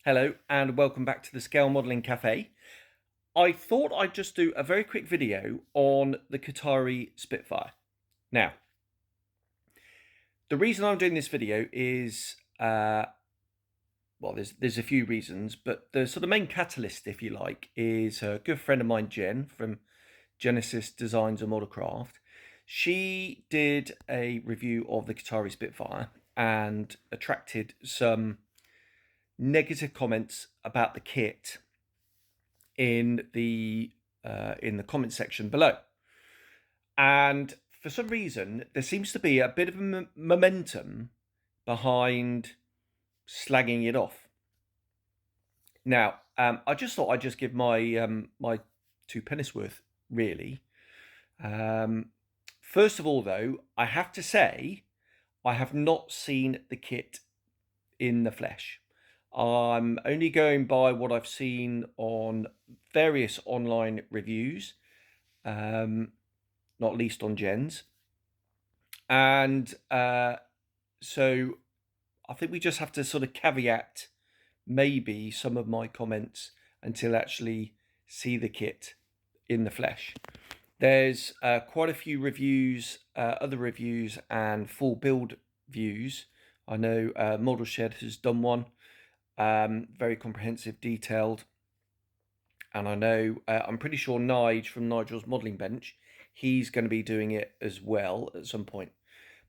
Hello and welcome back to the Scale Modelling Cafe. I thought I'd just do a very quick video on the Kotare Spitfire. Now, the reason I'm doing this video is, well, there's a few reasons, but the sort of main catalyst, if you like, is a good friend of mine, Jen, from Jenesis Designs and Modelcraft. She did a review of the Kotare Spitfire and attracted some negative comments about the kit in the comment section below, and for some reason there seems to be a bit of a momentum behind slagging it off. Now, I just thought I'd just give my my two pennies worth, really. First of all, though, I have to say I have not seen the kit in the flesh. I'm only going by what I've seen on various online reviews, not least on Jen's. And so I think we just have to sort of caveat maybe some of my comments until actually see the kit in the flesh. There's quite a few reviews, other reviews and full build views. I know Model Shed has done one. Very comprehensive, detailed, and I know I'm pretty sure Nige from Nigel's Modelling Bench, he's going to be doing it as well at some point.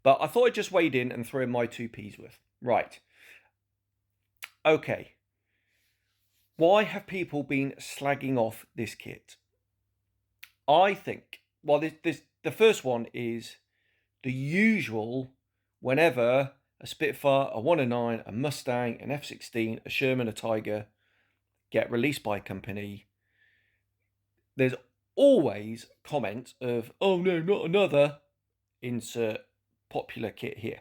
But I thought I'd just wade in and throw in my 2p's worth. Right. Okay. Why have people been slagging off this kit? I think, well, the first one is the usual whenever a Spitfire, a 109, a Mustang, an F-16, a Sherman, a Tiger get released by a company, there's always comments of, oh no, not another, insert popular kit here.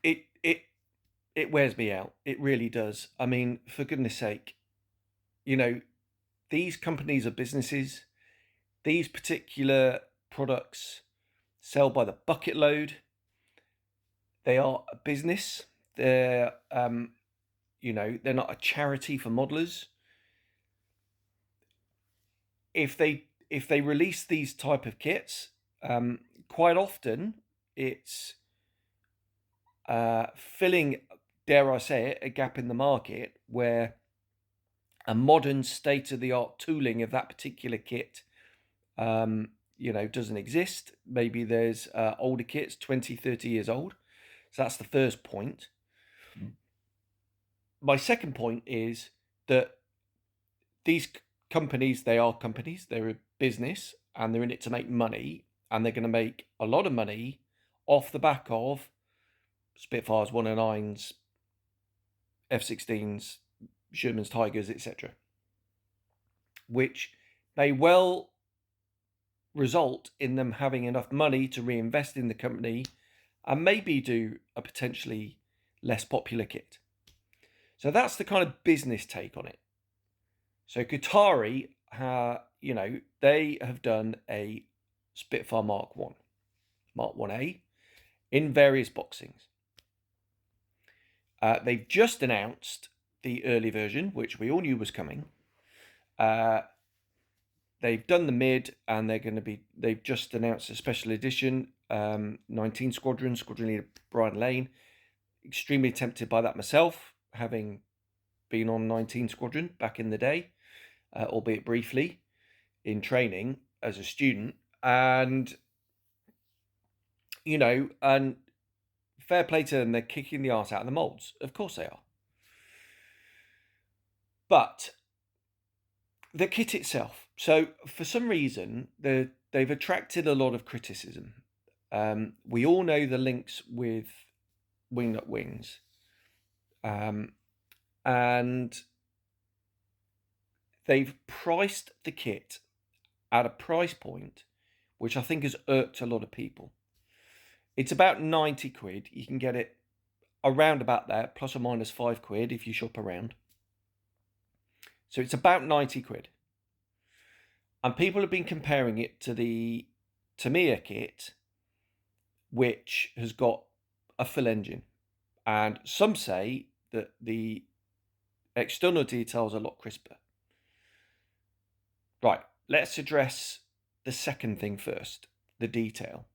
It wears me out. It really does. I mean, for goodness sake, you know, these companies are businesses. These particular products sell by the bucket load. They are a business. They're, they're not a charity for modelers. If they release these type of kits, quite often it's filling, dare I say it, a gap in the market where a modern state-of-the-art tooling of that particular kit doesn't exist. Maybe there's older kits, 20, 30 years old. So that's the first point. My second point is that these companies, they are companies, they're a business, and they're in it to make money, and they're going to make a lot of money off the back of Spitfires, 109s, F-16s, Shermans, Tigers, etc., which may well result in them having enough money to reinvest in the company and maybe do a potentially less popular kit. So that's the kind of business take on it. So Kotare, they have done a Spitfire Mark 1, Mark 1A, in various boxings. They've just announced the early version, which we all knew was coming. They've done the mid, and they've just announced a special edition, 19 Squadron Leader Brian Lane. Extremely tempted by that myself, having been on 19 Squadron back in the day, albeit briefly, in training as a student. And, and fair play to them, they're kicking the arse out of the molds. Of course they are. But the kit itself, so for some reason, they've attracted a lot of criticism. We all know the links with Wingnut Wings. And they've priced the kit at a price point which I think has irked a lot of people. It's about 90 quid. You can get it around about there, plus or minus 5 quid if you shop around. So it's about 90 quid. And people have been comparing it to the Tamiya kit, which has got a full engine. And some say that the external details are a lot crisper. Right, let's address the second thing first, the detail.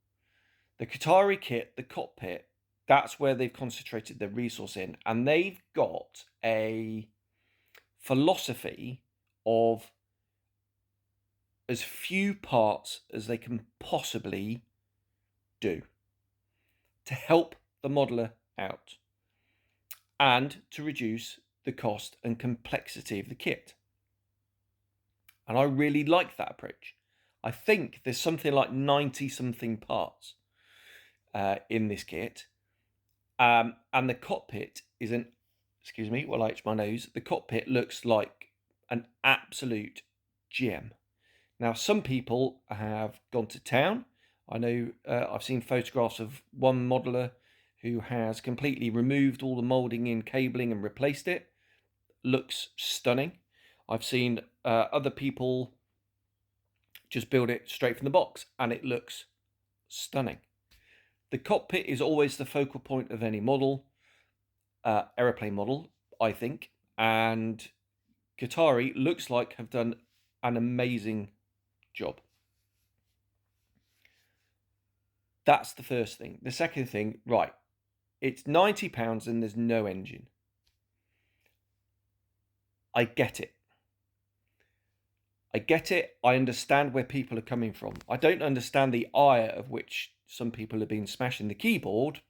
The Kotare kit, the cockpit, that's where they've concentrated their resource in, and they've got a philosophy of as few parts as they can possibly do to help the modeler out and to reduce the cost and complexity of the kit. And I really like that approach. I think there's something like 90 something parts in this kit. And the cockpit is excuse me while I itch my nose, the cockpit looks like an absolute gem. Now, some people have gone to town. I know I've seen photographs of one modeler who has completely removed all the moulding in cabling and replaced it. Looks stunning. I've seen other people just build it straight from the box and it looks stunning. The cockpit is always the focal point of any model, aeroplane model, I think. And Kotare looks like have done an amazing job. That's the first thing. The second thing, right, it's £90 and there's no engine. I get it. I get it. I understand where people are coming from. I don't understand the ire of which some people have been smashing the keyboard,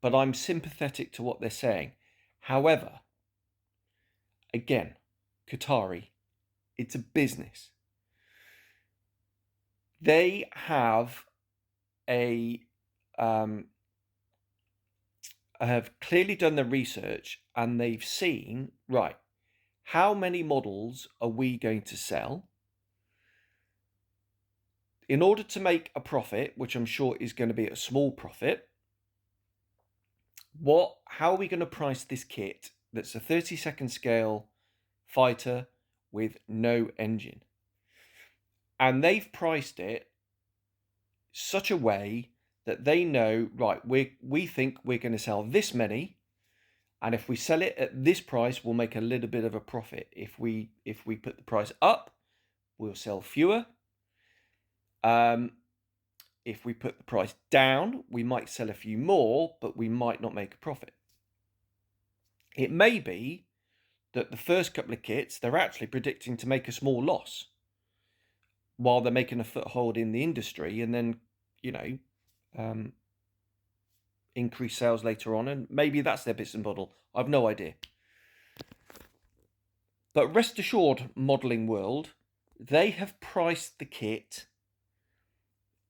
but I'm sympathetic to what they're saying. However, again, Kotare, it's a business. They have have clearly done the research and they've seen, right, how many models are we going to sell? In order to make a profit, which I'm sure is going to be a small profit, how are we going to price this kit that's a 32nd scale fighter with no engine? And they've priced it such a way that they know, right, we think we're going to sell this many, and if we sell it at this price, we'll make a little bit of a profit. If we put the price up, we'll sell fewer. If we put the price down, we might sell a few more, but we might not make a profit. It may be that the first couple of kits, they're actually predicting to make a small loss while they're making a foothold in the industry, and then, increase sales later on, and maybe that's their business model. I've no idea. But rest assured, modelling world, they have priced the kit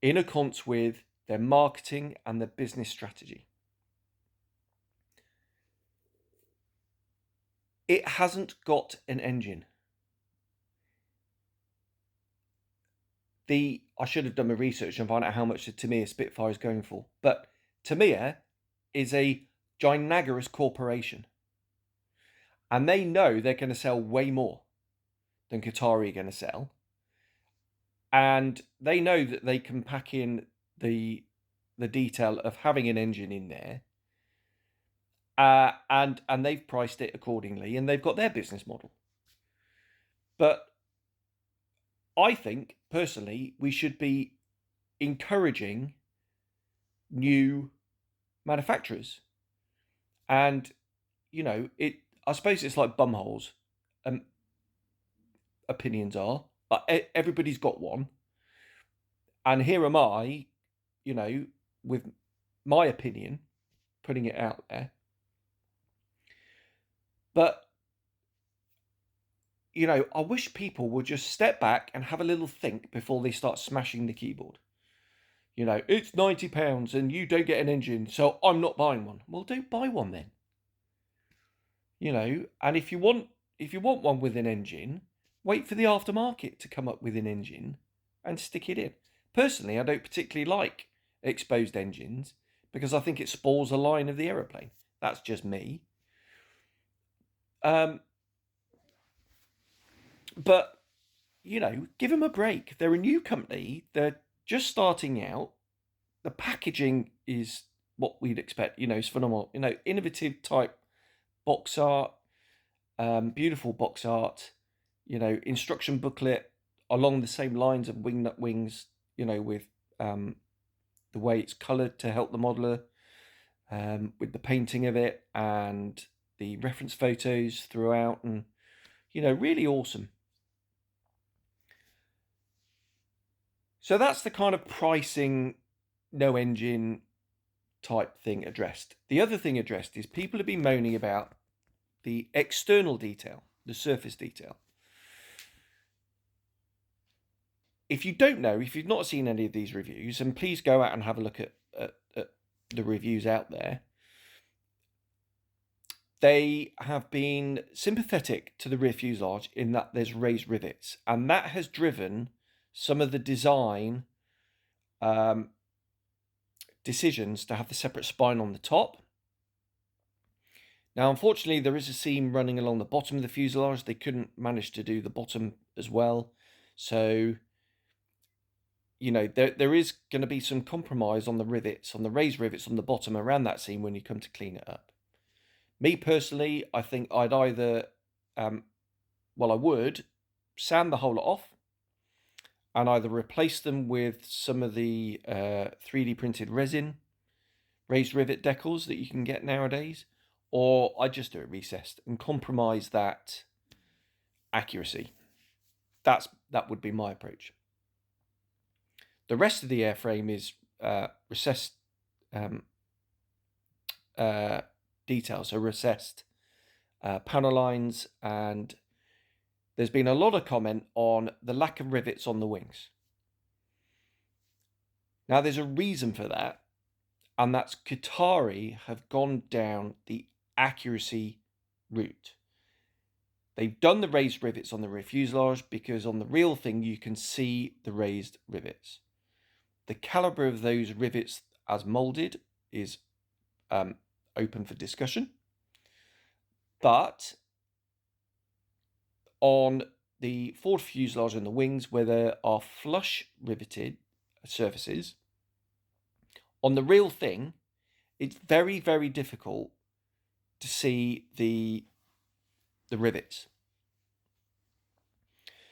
in accordance with their marketing and their business strategy. It hasn't got an engine. I should have done my research and find out how much the Tamiya Spitfire is going for. But Tamiya is a ginormous corporation. And they know they're going to sell way more than Kotare are going to sell. And they know that they can pack in the detail of having an engine in there. And they've priced it accordingly, and they've got their business model. But I think, personally, we should be encouraging new manufacturers. And, I suppose it's like bumholes. Opinions are. But everybody's got one. And here am I, with my opinion, putting it out there. But, I wish people would just step back and have a little think before they start smashing the keyboard. It's £90 and you don't get an engine, so I'm not buying one. Well, don't buy one then. And if you want one with an engine, wait for the aftermarket to come up with an engine and stick it in. Personally, I don't particularly like exposed engines because I think it spoils the line of the aeroplane. That's just me. But, give them a break. They're a new company. They're just starting out. The packaging is what we'd expect. You know, it's phenomenal. You know, innovative type box art, beautiful box art. You know, instruction booklet along the same lines of Wingnut Wings. You know, with the way it's coloured to help the modeler, with the painting of it and the reference photos throughout, and you know, really awesome. So that's the kind of pricing, no engine type thing addressed. The other thing addressed is people have been moaning about the external detail, the surface detail. If you don't know, if you've not seen any of these reviews, and please go out and have a look at the reviews out there, they have been sympathetic to the rear fuselage in that there's raised rivets, and that has driven some of the design decisions to have the separate spine on the top. Now, unfortunately, there is a seam running along the bottom of the fuselage. They couldn't manage to do the bottom as well. So, you know, there is going to be some compromise on the rivets, on the raised rivets on the bottom around that seam when you come to clean it up. Me personally, I think I'd either, I would sand the whole lot off and either replace them with some of the 3D printed resin raised rivet decals that you can get nowadays, or I just do it recessed and compromise that accuracy. That would be my approach. The rest of the airframe is recessed details, so recessed panel lines, and there's been a lot of comment on the lack of rivets on the wings. Now, there's a reason for that, and that's Kotare have gone down the accuracy route. They've done the raised rivets on the rear fuselage because on the real thing you can see the raised rivets. The caliber of those rivets as molded is open for discussion, but on the forward fuselage and the wings, where there are flush riveted surfaces, on the real thing, it's very, very difficult to see the rivets.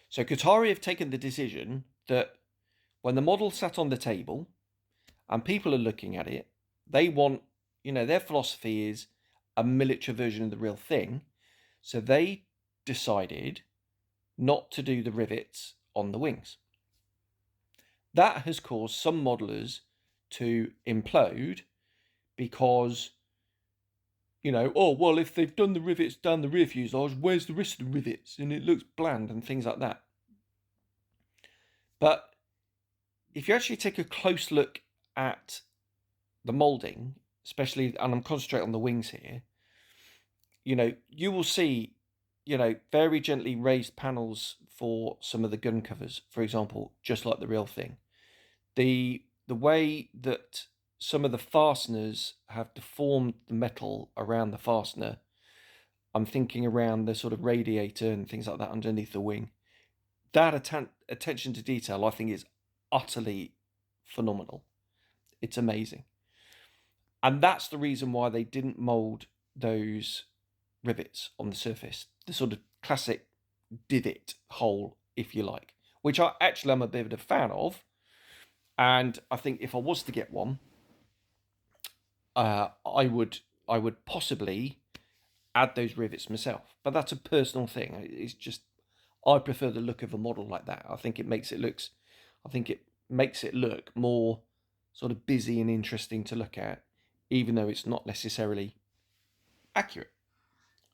So Kotare have taken the decision that when the model sat on the table and people are looking at it, they want, you know, their philosophy is a miniature version of the real thing. So they decided not to do the rivets on the wings. That has caused some modelers to implode because, you know, oh, well, if they've done the rivets down the rear fuselage, where's the rest of the rivets? And it looks bland and things like that. But if you actually take a close look at the moulding, especially, and I'm concentrating on the wings here, you know, you will see, you know, very gently raised panels for some of the gun covers, for example, just like the real thing. The way that some of the fasteners have deformed the metal around the fastener, I'm thinking around the sort of radiator and things like that underneath the wing. That attention to detail, I think, is utterly phenomenal. It's amazing. And that's the reason why they didn't mold those rivets on the surface, the sort of classic divot hole, if you like, which I actually am a bit of a fan of. And I think if I was to get one, I would possibly add those rivets myself. But that's a personal thing. It's just, I prefer the look of a model like that. I think it makes it look more sort of busy and interesting to look at, even though it's not necessarily accurate.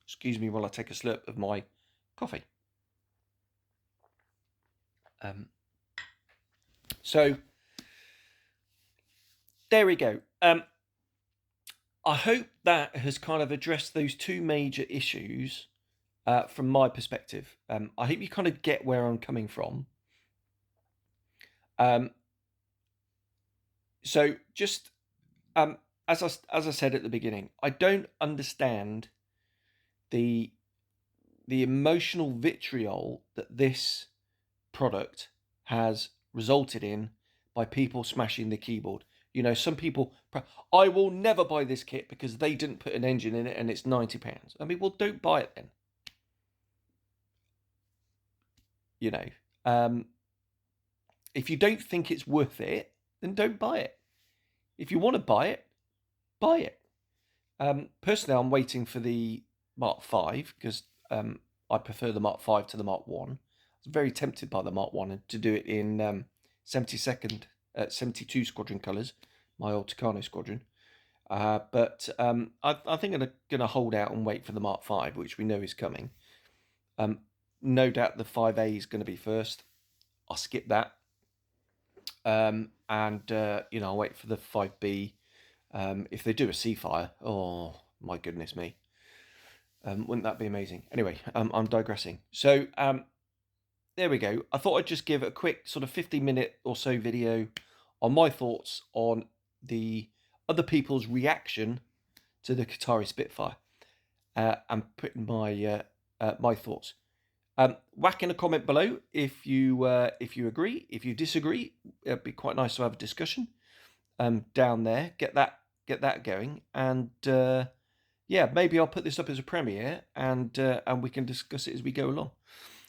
Excuse me while I take a slurp of my coffee. So there we go. I hope that has kind of addressed those two major issues from my perspective. I hope you kind of get where I'm coming from. So just as I said at the beginning, I don't understand the emotional vitriol that this product has resulted in by people smashing the keyboard. You know, some people, I will never buy this kit because they didn't put an engine in it and it's £90. I mean, well, don't buy it then. You know, if you don't think it's worth it, then don't buy it. If you want to buy it, buy it. Personally, I'm waiting for the Mark V because I prefer the Mark V to the Mark 1. I was very tempted by the Mark 1 to do it in 72 squadron colours, my old Tucano squadron. But I think I'm going to hold out and wait for the Mark V, which we know is coming. No doubt the 5A is going to be first. I'll skip that. And, you know, I'll wait for the 5B. If they do a Seafire, oh, my goodness me. Wouldn't that be amazing? Anyway, I'm digressing. So, there we go. I thought I'd just give a quick sort of 50-minute or so video on my thoughts on the other people's reaction to the Kotare Spitfire, and putting my my thoughts. Whack in a comment below if you agree. If you disagree, it'd be quite nice to have a discussion down there. Get that going, and yeah, maybe I'll put this up as a premiere, and we can discuss it as we go along.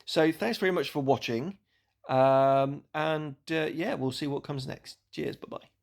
So thanks very much for watching, and yeah, we'll see what comes next. Cheers, bye bye.